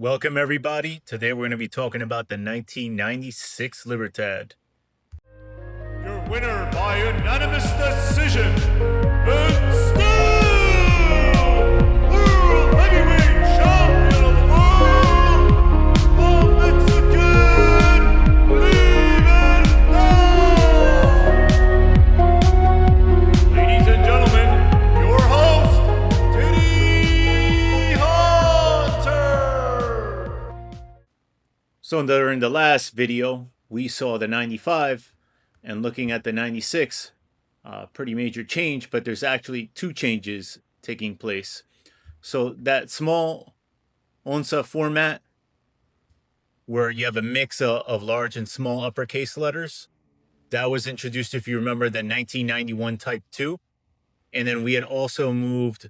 Welcome everybody. Today we're going to be talking about the 1996 Libertad. Your winner by unanimous decision, and still World Heavyweight Champion of the World, the Mexican Libertad. Ladies and gentlemen, your host, Titty Hunter. So during the last video, we saw the 95, and looking at the 96, pretty major change, but there's actually two changes taking place. So that small onza format, where you have a mix of large and small uppercase letters, that was introduced, if you remember, the 1991 Type 2. And then we had also moved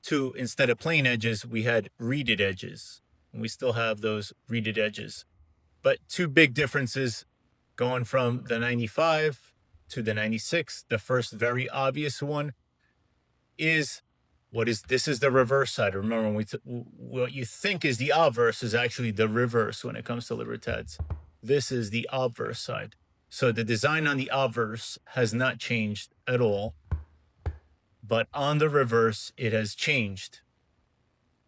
to, instead of plain edges, we had reeded edges. And we still have those reeded edges. But two big differences going from the 95 to the 96. The first very obvious one is this is the reverse side. Remember, what you think is the obverse is actually the reverse when it comes to Libertads. This is the obverse side. So the design on the obverse has not changed at all, but on the reverse, it has changed.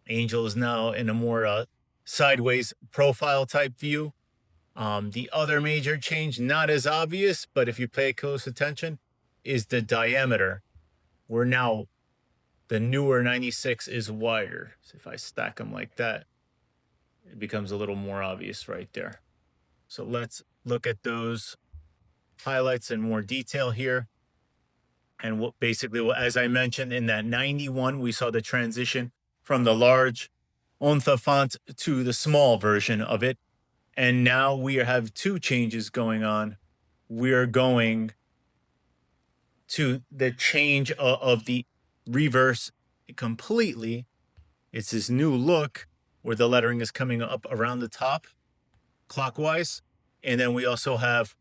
Angel is now in a more sideways profile type view. The other major change, not as obvious, but if you pay close attention, is the diameter. We're now, the newer 96 is wider. So if I stack them like that, it becomes a little more obvious right there. So let's look at those highlights in more detail here. And what basically, as I mentioned, in that 91, we saw the transition from the large onza font to the small version of it. And now we have two changes going on. We're going to the change of the reverse completely. It's this new look where the lettering is coming up around the top clockwise. And then we also have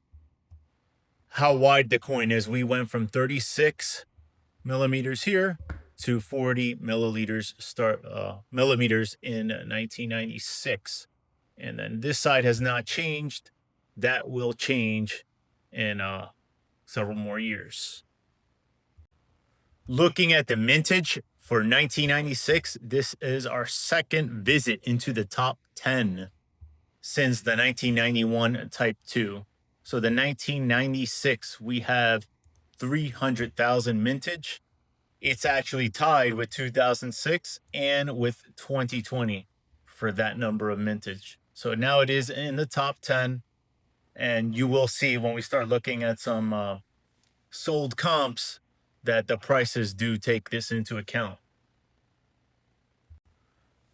how wide the coin is. We went from 36 millimeters here to 40 millimeters in 1996. And then this side has not changed. That will change in several more years. Looking at the mintage for 1996, this is our second visit into the top 10 since the 1991 Type 2. So the 1996, we have 300,000 mintage. It's actually tied with 2006 and with 2020 for that number of mintage. So now it is in the top 10, and you will see when we start looking at some sold comps that the prices do take this into account.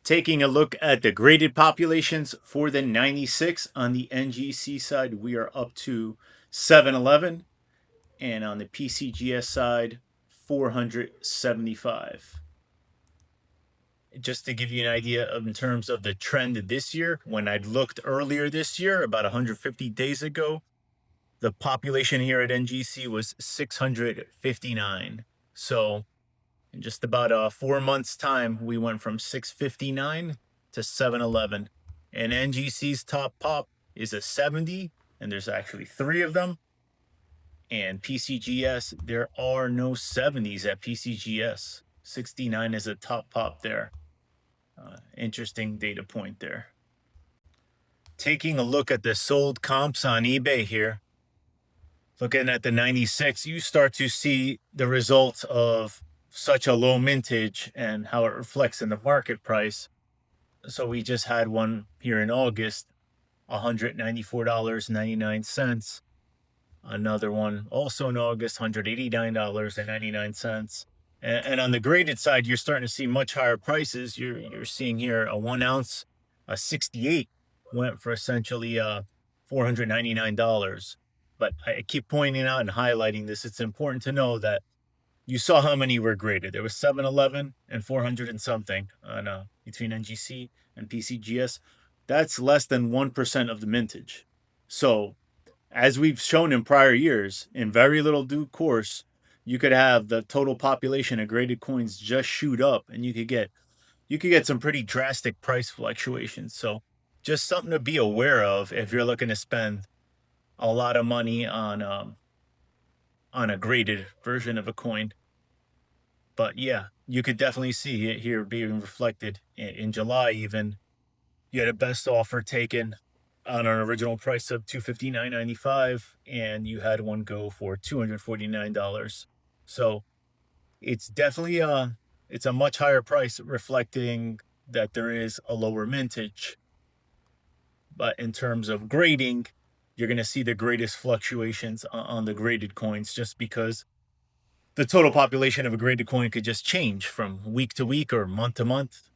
Taking a look at the graded populations for the 96 on the NGC side, we are up to 711, and on the PCGS side, 475. Just to give you an idea of in terms of the trend this year, when I looked earlier this year, about 150 days ago, the population here at NGC was 659. So in just about 4 months' time, we went from 659 to 711. And NGC's top pop is a 70, and there's actually 3 of them. And PCGS, there are no 70s at PCGS. 69 is a top pop there. Interesting data point there. Taking a look at the sold comps on eBay here, looking at the 96, you start to see the results of such a low mintage and how it reflects in the market price. So we just had one here in August, $194.99. Another one also in August, $189.99. And on the graded side, you're starting to see much higher prices. You're seeing here a 1 ounce, a 68 went for essentially $499. But I keep pointing out and highlighting this. It's important to know that you saw how many were graded. There was 711 and 400 and something on between NGC and PCGS. That's less than 1% of the mintage. So as we've shown in prior years, in very little due course, you could have the total population of graded coins just shoot up, and you could get you could get some pretty drastic price fluctuations. So just something to be aware of if you're looking to spend a lot of money on a graded version of a coin. But yeah, you could definitely see it here being reflected in July. Even you had a best offer taken on an original price of $259.95, and you had one go for $249. So it's definitely it's a much higher price, reflecting that there is a lower mintage. But in terms of grading, you're going to see the greatest fluctuations on the graded coins, just because the total population of a graded coin could just change from week to week or month to month.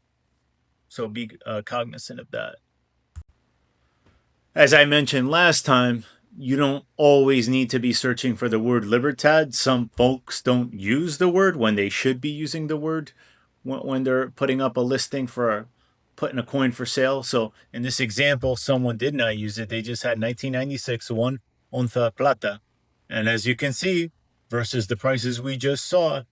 So be cognizant of that. As I mentioned last time, you don't always need to be searching for the word Libertad. Some folks don't use the word when they should be using the word when they're putting up a listing for putting a coin for sale. So in this example, someone did not use it. They just had 1996 one onza plata. And as you can see, versus the prices we just saw,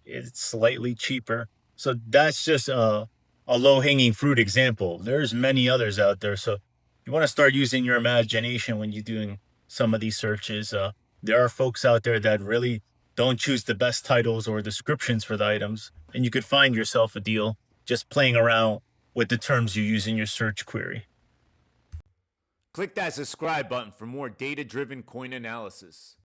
it's slightly cheaper. So that's just a low-hanging fruit example. There's many others out there. So you want to start using your imagination when you're doing some of these searches. There are folks out there that really don't choose the best titles or descriptions for the items, and you could find yourself a deal just playing around with the terms you use in your search query. Click that subscribe button for more data-driven coin analysis.